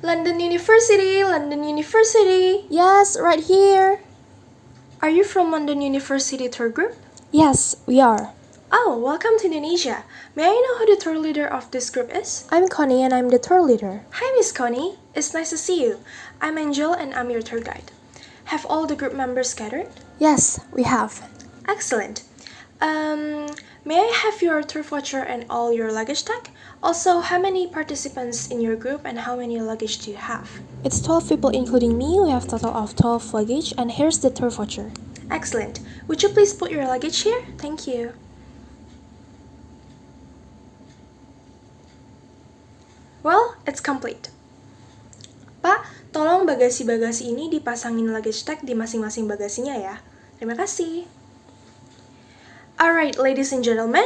London University, London University. Yes, right here. Are you from London University tour group? Yes, we are. Oh, welcome to Indonesia. May I know who the tour leader of this group is? I'm Connie and I'm the tour leader. Hi, Miss Connie. It's nice to see you. I'm Angel and I'm your tour guide. Have all the group members gathered? Yes, we have. Excellent. May I have your tour voucher and all your luggage tag? Also, how many participants in your group and how many luggage do you have? It's 12 people including me. We have a total of 12 luggage and here's the tour voucher. Excellent. Would you please put your luggage here? Thank you. Well, it's complete. Pak, tolong bagasi-bagasi ini dipasangin luggage tag di masing-masing bagasinya ya. Terima kasih. Alright, ladies and gentlemen,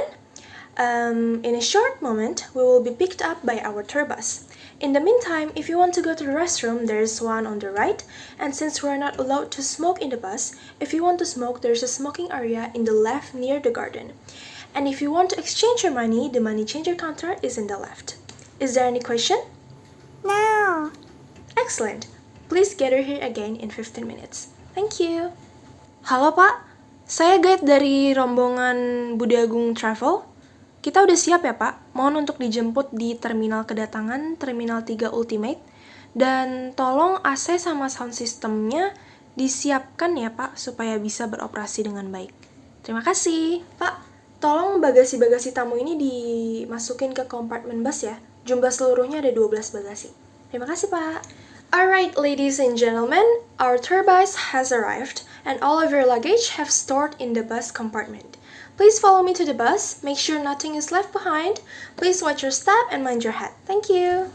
in a short moment, we will be picked up by our tour bus. In the meantime, if you want to go to the restroom, there's one on the right, and since we're not allowed to smoke in the bus, if you want to smoke, there's a smoking area in the left near the garden. And if you want to exchange your money, the money changer counter is in the left. Is there any question? No. Excellent. Please gather here again in 15 minutes. Thank you. Halo Pak, saya guide dari rombongan Budi Agung Travel. Kita udah siap ya Pak, mohon untuk dijemput di terminal kedatangan Terminal 3 Ultimate. Dan tolong AC sama sound systemnya disiapkan ya Pak, supaya bisa beroperasi dengan baik. Terima kasih. Pak, tolong bagasi-bagasi tamu ini dimasukin ke kompartemen bus ya. Jumlah seluruhnya ada 12 bagasi. Terima kasih Pak. Alright, ladies and gentlemen, our tour bus has arrived and all of your luggage have stored in the bus compartment. Please follow me to the bus, make sure nothing is left behind, please watch your step and mind your head. Thank you.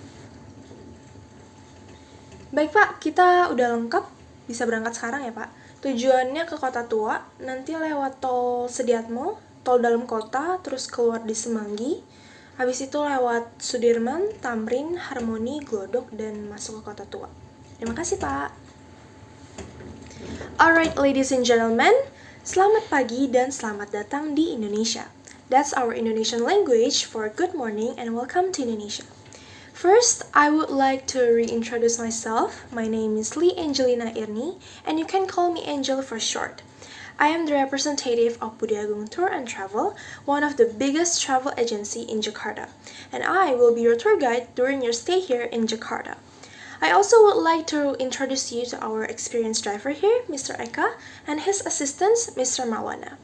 Baik Pak, kita udah lengkap, bisa berangkat sekarang ya Pak. Tujuannya ke Kota Tua, nanti lewat tol Sediatmo, tol dalam kota, terus keluar di Semanggi. Habis itu lewat Sudirman, Tamrin, Harmoni, Glodok, dan masuk ke Kota Tua. Terima kasih, Pak. Alright, ladies and gentlemen, selamat pagi dan selamat datang di Indonesia. That's our Indonesian language for good morning and welcome to Indonesia. First, I would like to reintroduce myself. My name is Angelina Irni, and you can call me Angel for short. I am the representative of Budi Agung Tour and Travel, one of the biggest travel agency in Jakarta, and I will be your tour guide during your stay here in Jakarta. I also would like to introduce you to our experienced driver here, Mr. Eka, and his assistant, Mr. Mawana.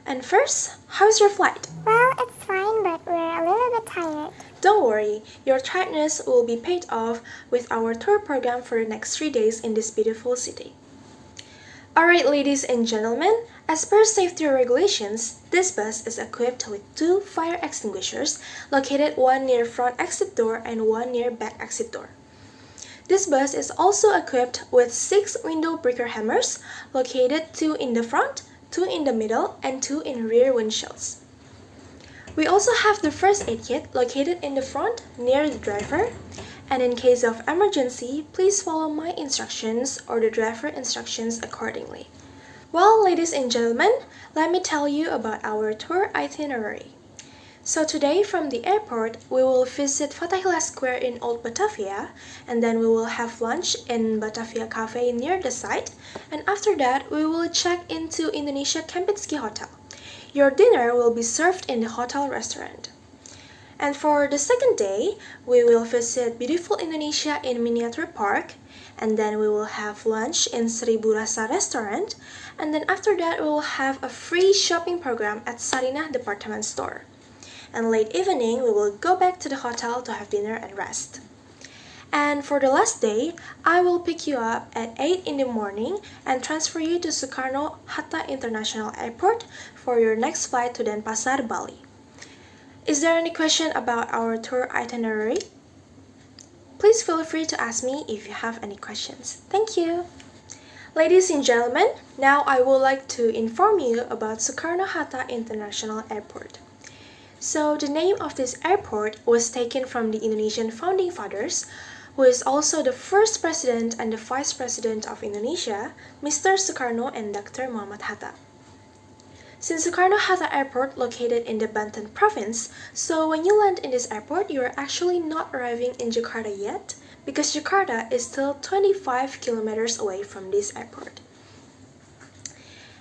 And first, how's your flight? Well, it's fine, but we're a little bit tired. Don't worry, your tiredness will be paid off with our tour program for the next 3 days in this beautiful city. Alright, ladies and gentlemen, as per safety regulations, this bus is equipped with 2 fire extinguishers located one near front exit door and one near back exit door. This bus is also equipped with 6 window breaker hammers located 2 in the front, 2 in the middle, and 2 in rear windshields. We also have the first aid kit located in the front near the driver. And in case of emergency, please follow my instructions or the driver instructions accordingly. Well, ladies and gentlemen, let me tell you about our tour itinerary. So today from the airport, we will visit Fathahillah Square in Old Batavia, and then we will have lunch in Batavia Cafe near the site, and after that, we will check into Indonesia Kempinski Hotel. Your dinner will be served in the hotel restaurant. And for the second day, we will visit beautiful Indonesia in Miniature Park, and then we will have lunch in Seribu Rasa restaurant, and then after that we will have a free shopping program at Sarinah department store. And late evening, we will go back to the hotel to have dinner and rest. And for the last day, I will pick you up at 8 in the morning and transfer you to Soekarno-Hatta International Airport for your next flight to Denpasar, Bali. Is there any question about our tour itinerary? Please feel free to ask me if you have any questions. Thank you. Ladies and gentlemen, now I would like to inform you about Soekarno-Hatta International Airport. So the name of this airport was taken from the Indonesian founding fathers, who is also the first president and the vice president of Indonesia, Mr. Sukarno and Dr. Muhammad Hatta. Since Soekarno-Hatta Airport located in the Banten province, so when you land in this airport, you are actually not arriving in Jakarta yet, because Jakarta is still 25 kilometers away from this airport.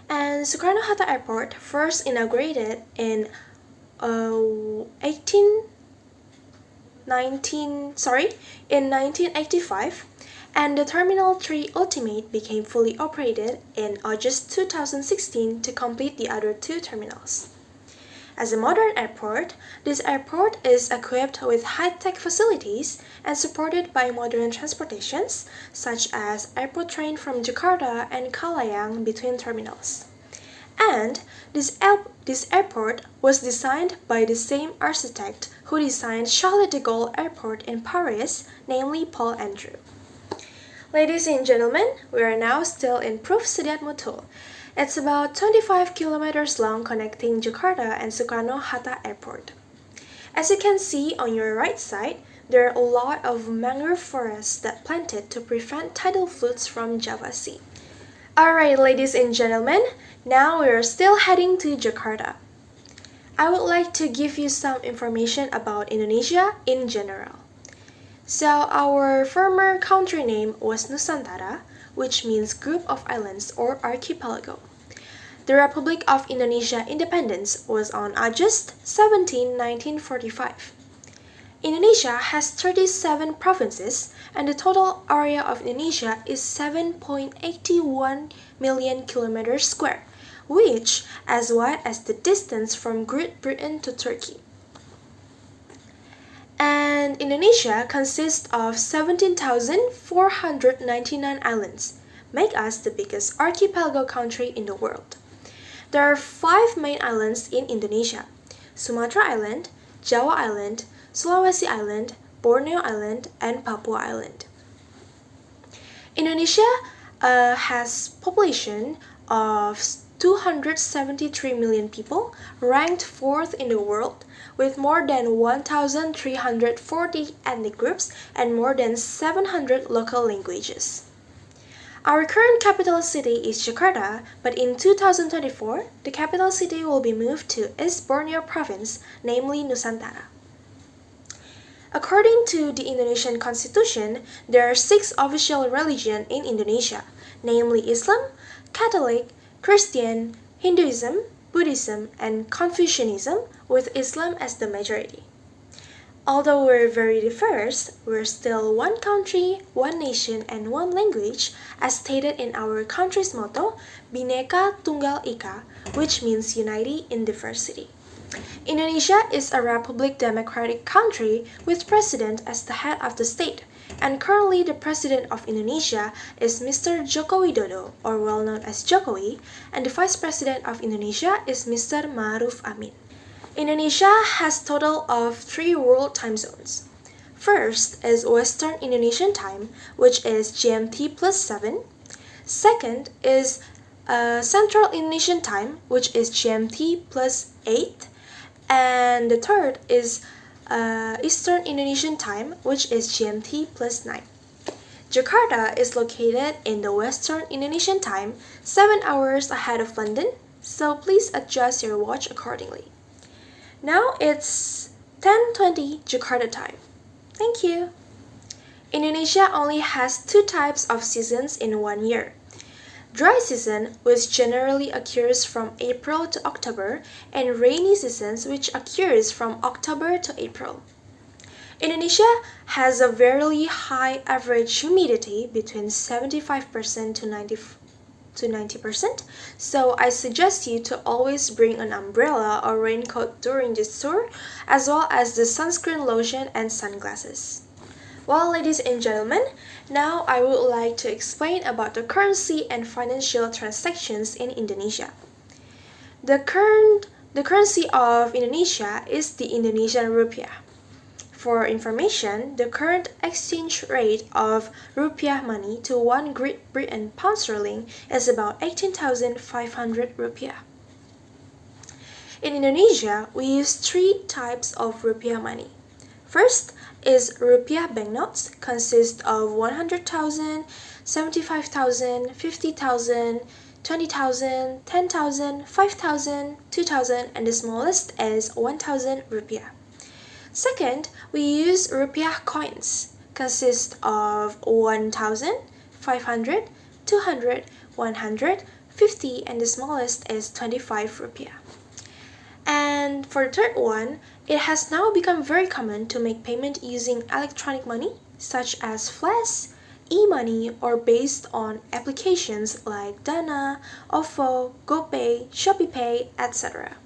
And Soekarno-Hatta Airport first inaugurated in 1985, and the Terminal 3 Ultimate became fully operated in August 2016 to complete the other two terminals. As a modern airport, this airport is equipped with high-tech facilities and supported by modern transportations, such as airport train from Jakarta and Kalayang between terminals. And this airport was designed by the same architect who designed Charles de Gaulle Airport in Paris, namely Paul Andrew. Ladies and gentlemen, we are now still in Proof Sudiatmotul. It's about 25 kilometers long, connecting Jakarta and Soekarno-Hatta Airport. As you can see on your right side, there are a lot of mangrove forests that planted to prevent tidal floods from Java Sea. Alright, ladies and gentlemen, now we are still heading to Jakarta. I would like to give you some information about Indonesia in general. So our former country name was Nusantara, which means group of islands or archipelago. The Republic of Indonesia independence was on August 17, 1945. Indonesia has 37 provinces, and the total area of Indonesia is 7.81 million kilometers square, which as wide as the distance from Great Britain to Turkey. And Indonesia consists of 17,499 islands, make us the biggest archipelago country in the world. There are 5 main islands in Indonesia: Sumatra Island, Java Island, Sulawesi Island, Borneo Island, and Papua Island. Indonesia has population of 273 million people, ranked 4th in the world, with more than 1,340 ethnic groups and more than 700 local languages. Our current capital city is Jakarta, but in 2024, the capital city will be moved to East Borneo Province, namely Nusantara. According to the Indonesian Constitution, there are 6 official religions in Indonesia, namely Islam, Catholic, Christian, Hinduism, Buddhism, and Confucianism, with Islam as the majority. Although we're very diverse, we're still one country, one nation, and one language, as stated in our country's motto, Bhinneka Tunggal Ika, which means unity in diversity. Indonesia is a republic democratic country with president as the head of the state, and currently the president of Indonesia is Mr. Joko Widodo, or well known as Jokowi, and the vice president of Indonesia is Mr. Ma'ruf Amin. Indonesia has total of 3 world time zones. First is Western Indonesian time, which is GMT plus 7. Second is Central Indonesian time, which is GMT plus 8. And the third is Eastern Indonesian time, which is GMT plus 9. Jakarta is located in the Western Indonesian time, 7 hours ahead of London, so please adjust your watch accordingly. Now it's 10:20 Jakarta time. Thank you. Indonesia only has 2 types of seasons in 1 year. Dry season, which generally occurs from April to October, and rainy seasons, which occurs from October to April. Indonesia has a very high average humidity between 75% to 90%, so I suggest you to always bring an umbrella or raincoat during this tour, as well as the sunscreen lotion and sunglasses. Well, ladies and gentlemen, now I would like to explain about the currency and financial transactions in Indonesia. The currency of Indonesia is the Indonesian rupiah. For information, the current exchange rate of rupiah money to 1 Great Britain pound sterling is about 18,500 rupiah. In Indonesia, we use 3 types of rupiah money. First is rupiah banknotes, consist of 100,000, 75,000, 50,000, 20,000, 10,000, 5,000, 2,000, and the smallest is 1,000 rupiah. Second, we use rupiah coins, consists of 1,000, 500, 200, 100, 50, and the smallest is 25 rupiah. And for the third one, it has now become very common to make payment using electronic money such as Flash, e-money, or based on applications like Dana, OVO, GoPay, ShopeePay, etc.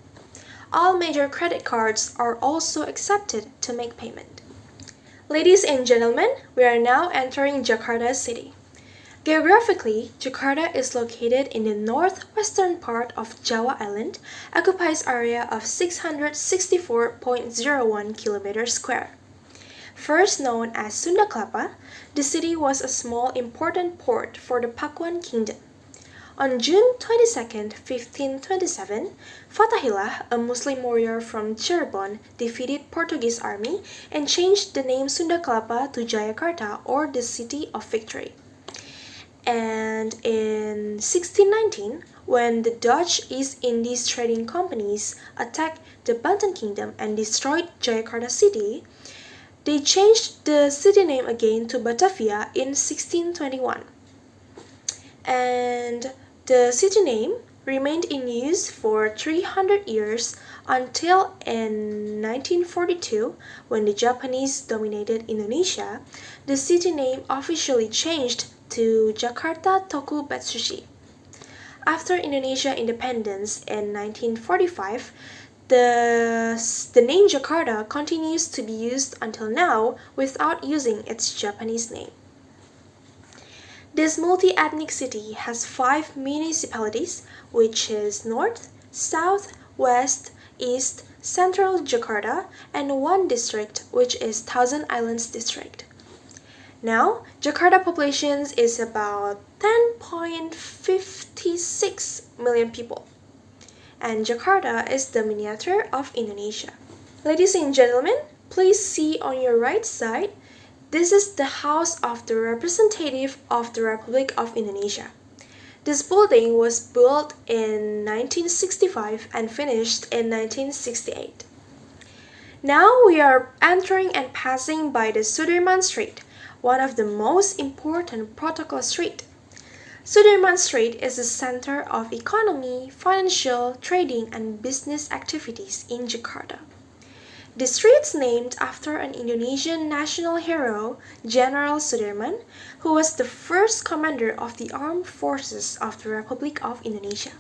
All major credit cards are also accepted to make payment. Ladies and gentlemen, we are now entering Jakarta city. Geographically, Jakarta is located in the northwestern part of Java Island, occupies area of 664.01 kilometers square. First known as Sunda Kelapa, the city was a small important port for the Pakuan Kingdom. On June 22, 1527, Fatahillah, a Muslim warrior from Cirebon, defeated Portuguese army and changed the name Sunda Kelapa to Jayakarta, or the City of Victory. And in 1619, when the Dutch East Indies trading companies attacked the Banten Kingdom and destroyed Jayakarta city, they changed the city name again to Batavia in 1621. And the city name remained in use for 300 years until in 1942, when the Japanese dominated Indonesia, the city name officially changed to Jakarta Toku Betsushi. After Indonesia independence in 1945, the name Jakarta continues to be used until now without using its Japanese name. This multi-ethnic city has 5 municipalities, which is North, South, West, East, Central Jakarta, and 1 district, which is Thousand Islands District. Now, Jakarta population is about 10.56 million people, and Jakarta is the miniature of Indonesia. Ladies and gentlemen, please see on your right side, this is the House of the Representative of the Republic of Indonesia. This building was built in 1965 and finished in 1968. Now we are entering and passing by the Sudirman Street, one of the most important protocol street. Sudirman Street is the center of economy, financial, trading, and business activities in Jakarta. The street is named after an Indonesian national hero, General Sudirman, who was the first commander of the armed forces of the Republic of Indonesia.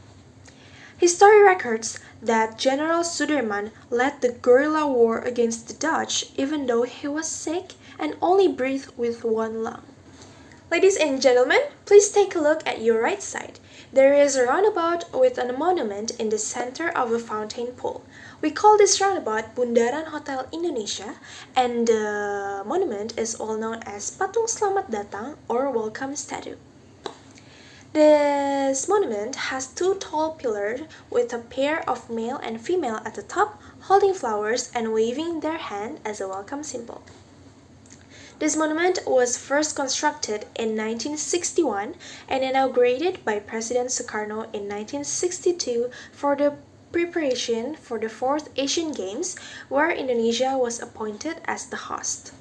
History records that General Sudirman led the guerrilla war against the Dutch even though he was sick and only breathed with 1 lung. Ladies and gentlemen, please take a look at your right side. There is a roundabout with a monument in the center of a fountain pool. We call this roundabout Bundaran Hotel Indonesia, and the monument is all known as Patung Selamat Datang or Welcome Statue. This monument has 2 tall pillars with a pair of male and female at the top holding flowers and waving their hand as a welcome symbol. This monument was first constructed in 1961 and inaugurated by President Sukarno in 1962 for the preparation for the 4th Asian Games, where Indonesia was appointed as the host.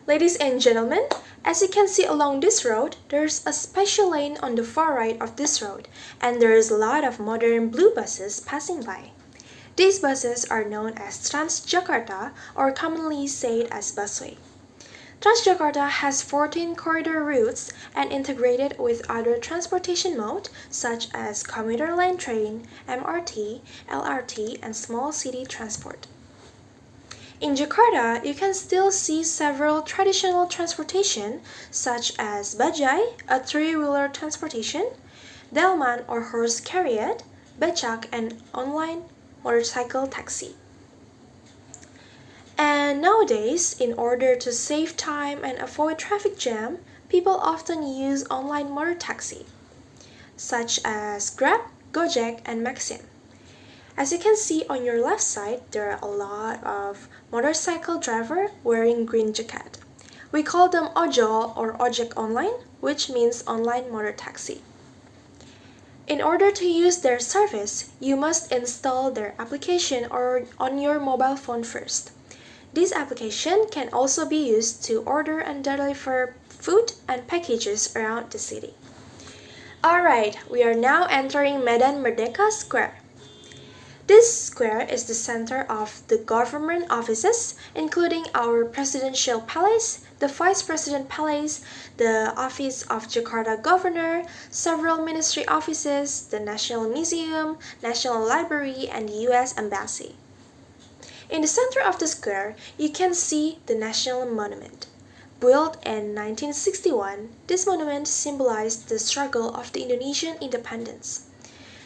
Ladies and gentlemen, as you can see along this road, there's a special lane on the far right of this road, and there's a lot of modern blue buses passing by. These buses are known as Transjakarta, or commonly said as busway. Transjakarta has 14 corridor routes and integrated with other transportation modes such as commuter line train, MRT, LRT, and small city transport. In Jakarta, you can still see several traditional transportation such as bajai, a 3-wheeler transportation, delman or horse chariot, becak, and online motorcycle taxi. And nowadays, in order to save time and avoid traffic jam, people often use online motor taxi, such as Grab, Gojek, and Maxim. As you can see on your left side, there are a lot of motorcycle drivers wearing green jacket. We call them ojol or ojek online, which means online motor taxi. In order to use their service, you must install their application or on your mobile phone first. This application can also be used to order and deliver food and packages around the city. Alright, we are now entering Medan Merdeka Square. This square is the center of the government offices, including our Presidential Palace, the Vice President Palace, the Office of Jakarta Governor, several ministry offices, the National Museum, National Library, and the US Embassy. In the center of the square, you can see the National Monument. Built in 1961, this monument symbolized the struggle of the Indonesian independence.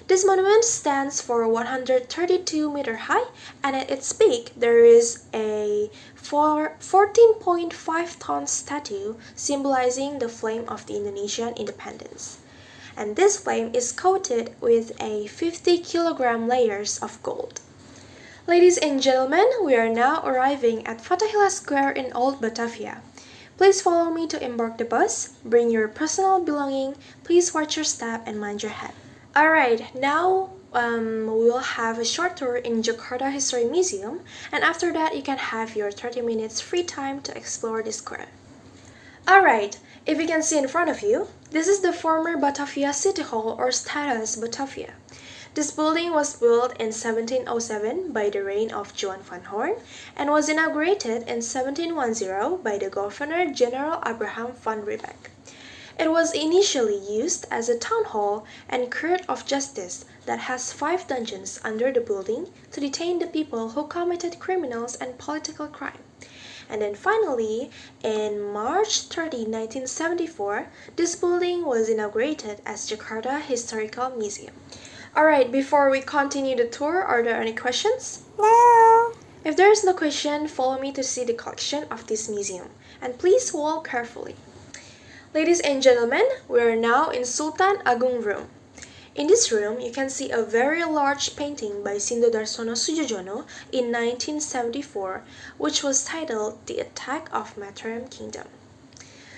This monument stands for 132 meter high, and at its peak there is a 14.5-ton statue symbolizing the flame of the Indonesian independence. And this flame is coated with a 50-kilogram layers of gold. Ladies and gentlemen, we are now arriving at Fathahillah Square in Old Batavia. Please follow me to embark the bus, bring your personal belonging, please watch your step and mind your head. Alright, now we will have a short tour in Jakarta History Museum, and after that you can have your 30 minutes free time to explore the square. Alright, if you can see in front of you, this is the former Batavia City Hall or Status Batavia. This building was built in 1707 by the reign of Johan van Horn and was inaugurated in 1710 by the Governor General Abraham van Riebeeck. It was initially used as a town hall and court of justice that has 5 dungeons under the building to detain the people who committed criminals and political crime. And then finally, in March 30, 1974, this building was inaugurated as Jakarta Historical Museum. Alright, before we continue the tour, are there any questions? No. If there is no question, follow me to see the collection of this museum. And please walk carefully. Ladies and gentlemen, we are now in Sultan Agung Room. In this room, you can see a very large painting by Sindo Darsono Sujojono in 1974, which was titled The Attack of Mataram Kingdom.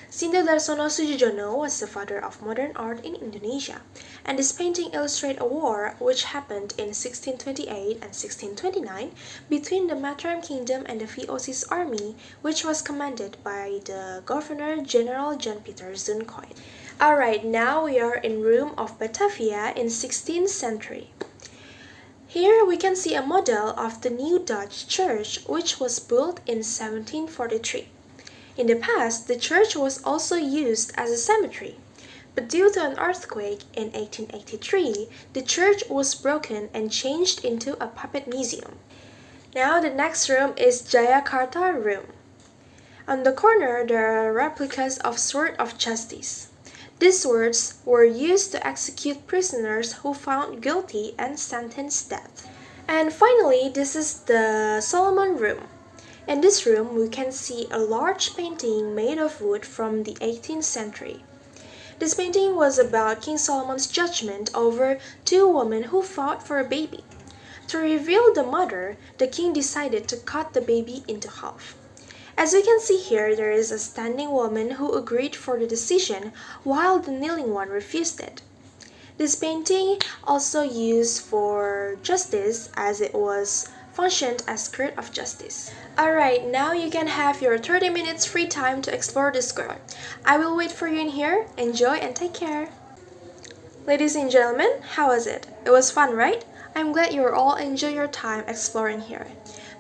Sindo Darsono Sujojono was the father of modern art in Indonesia, and this painting illustrates a war which happened in 1628 and 1629 between the Mataram Kingdom and the VOC's army, which was commanded by the Governor General John Peter Zuncoit. Alright, now we are in room of Batavia in 16th century. Here we can see a model of the new Dutch church which was built in 1743. In the past, the church was also used as a cemetery, but due to an earthquake in 1883, the church was broken and changed into a puppet museum. Now the next room is Jayakarta Room. On the corner, there are replicas of Sword of Justice. These swords were used to execute prisoners who found guilty and sentenced death. And finally, this is the Solomon Room. In this room, we can see a large painting made of wood from the 18th century. This painting was about King Solomon's judgment over 2 women who fought for a baby. To reveal the mother, the king decided to cut the baby into half. As we can see here, there is a standing woman who agreed for the decision while the kneeling one refused it. This painting also used for justice as it was functioned as court of justice. Alright, now you can have your 30 minutes free time to explore the square. I will wait for you in here. Enjoy and take care. Ladies and gentlemen, how was it? It was fun, right? I'm glad you all enjoy your time exploring here.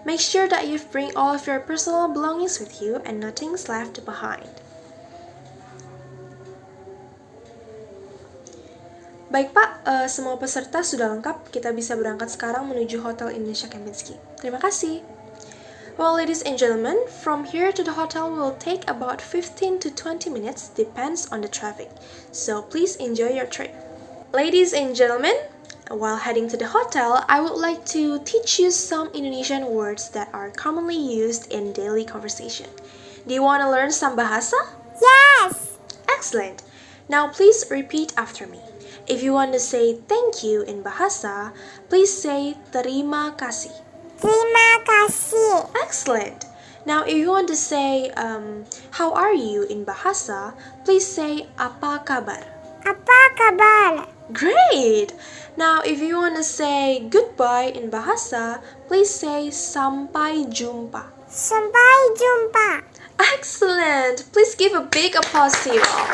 Make sure that you bring all of your personal belongings with you and nothing's left behind. Baik Pak, semua peserta sudah lengkap. Kita bisa berangkat sekarang menuju Hotel Indonesia Kempinski. Terima kasih. Well, ladies and gentlemen, from here to the hotel will take about 15 to 20 minutes, depends on the traffic. So please enjoy your trip. Ladies and gentlemen, while heading to the hotel, I would like to teach you some Indonesian words that are commonly used in daily conversation. Do you want to learn some bahasa? Yes. Excellent. Now please repeat after me. If you want to say thank you in bahasa, please say terima kasih. Terima kasih. Excellent. Now if you want to say how are you in bahasa, please say apa kabar. Apa kabar? Great. Now if you want to say goodbye in bahasa, please say sampai jumpa. Sampai jumpa. Excellent! Please give a big applause to you all.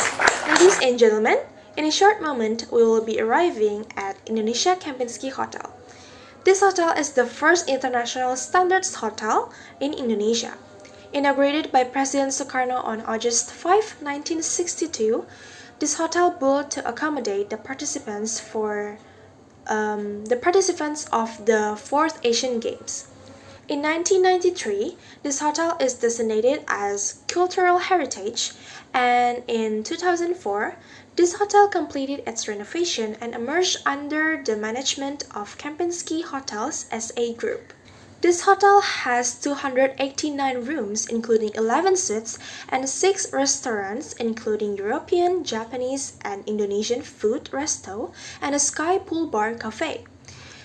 Ladies and gentlemen, in a short moment, we will be arriving at Indonesia Kempinski Hotel. This hotel is the first international standards hotel in Indonesia. Inaugurated by President Sukarno on August 5, 1962, this hotel built to accommodate the participants of the 4th Asian Games. In 1993, this hotel is designated as Cultural Heritage, and in 2004, this hotel completed its renovation and emerged under the management of Kempinski Hotels SA Group. This hotel has 289 rooms, including 11 suites, and 6 restaurants, including European, Japanese, and Indonesian food resto, and a sky pool bar cafe.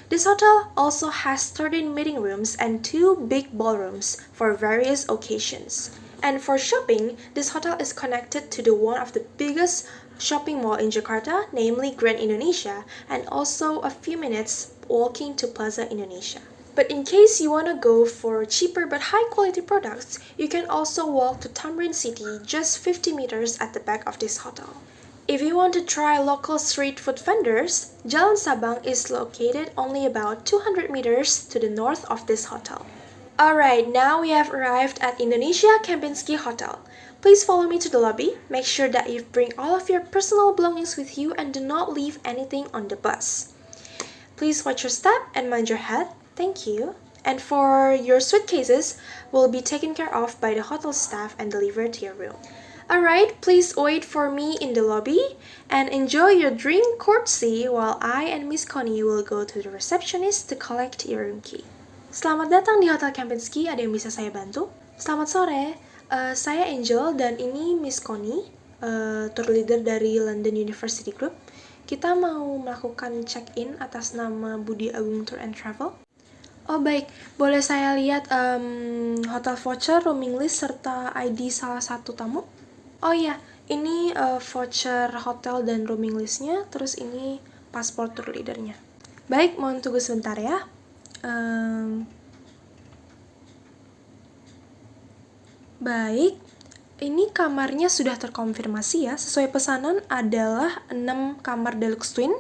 This hotel also has 13 meeting rooms and 2 big ballrooms for various occasions. And for shopping, this hotel is connected to one of the biggest shopping mall in Jakarta, namely Grand Indonesia, and also a few minutes walking to Plaza Indonesia. But in case you want to go for cheaper but high quality products, you can also walk to Tamrin City, just 50 meters at the back of this hotel. If you want to try local street food vendors, Jalan Sabang is located only about 200 meters to the north of this hotel. Alright, now we have arrived at Indonesia Kempinski Hotel. Please follow me to the lobby. Make sure that you bring all of your personal belongings with you and do not leave anything on the bus. Please watch your step and mind your head. Thank you. And for your suitcases, will be taken care of by the hotel staff and delivered to your room. Alright, please wait for me in the lobby and enjoy your drink courtesy while I and Miss Connie will go to the receptionist to collect your room key. Selamat datang di Hotel Kempinski, ada yang bisa saya bantu? Selamat sore, saya Angel dan ini Miss Connie, tour leader dari London University Group. Kita mau melakukan check-in atas nama Budi Agung Tour and Travel. Oh baik, boleh saya lihat hotel voucher, rooming list, serta ID salah satu tamu? Oh iya, ini voucher hotel dan rooming listnya, terus ini paspor tour leadernya. Baik, mohon tunggu sebentar ya. Baik, ini kamarnya sudah terkonfirmasi ya. Sesuai pesanan adalah 6 kamar deluxe twin.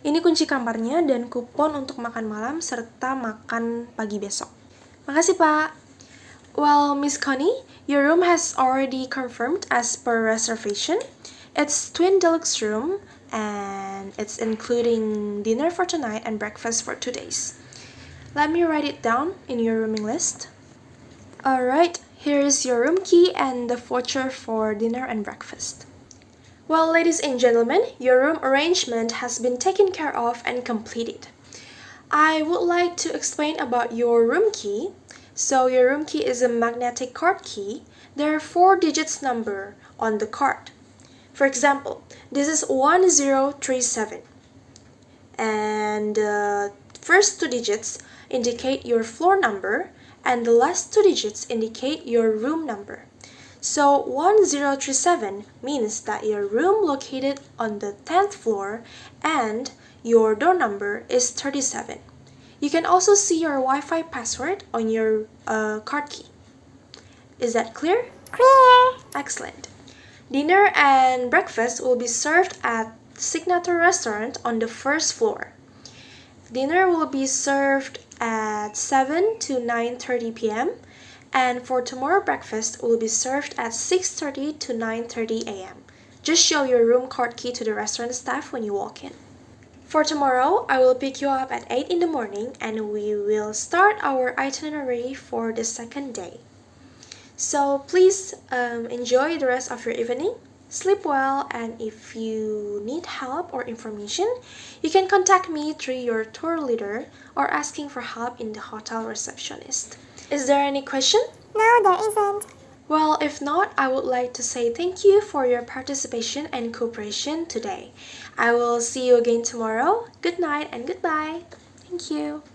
Ini kunci kamarnya dan kupon untuk makan malam serta makan pagi besok. Makasih Pak. Well, Miss Connie, your room has already confirmed as per reservation. It's twin deluxe room and it's including dinner for tonight and breakfast for 2 days. Let me write it down in your rooming list. Alright, here is your room key and the voucher for dinner and breakfast. Well, ladies and gentlemen, your room arrangement has been taken care of and completed. I would like to explain about your room key. So your room key is a magnetic card key. There are 4 digits number on the card. For example, this is 1037. And the first 2 digits indicate your floor number and the last 2 digits indicate your room number. So 1037 means that your room located on the 10th floor and your door number is 37. You can also see your Wi-Fi password on your card key. Is that clear? Clear. Excellent. Dinner and breakfast will be served at Signature Restaurant on the 1st floor. Dinner will be served at 7 to 9:30 p.m. and for tomorrow breakfast will be served at 6:30 to 9:30 a.m. Just show your room card key to the restaurant staff when you walk in. For tomorrow, I will pick you up at 8 in the morning and we will start our itinerary for the 2nd day. So please enjoy the rest of your evening, sleep well, and if you need help or information, you can contact me through your tour leader or asking for help in the hotel receptionist. Is there any question? No, there isn't. Well, if not, I would like to say thank you for your participation and cooperation today. I will see you again tomorrow. Good night and goodbye. Thank you.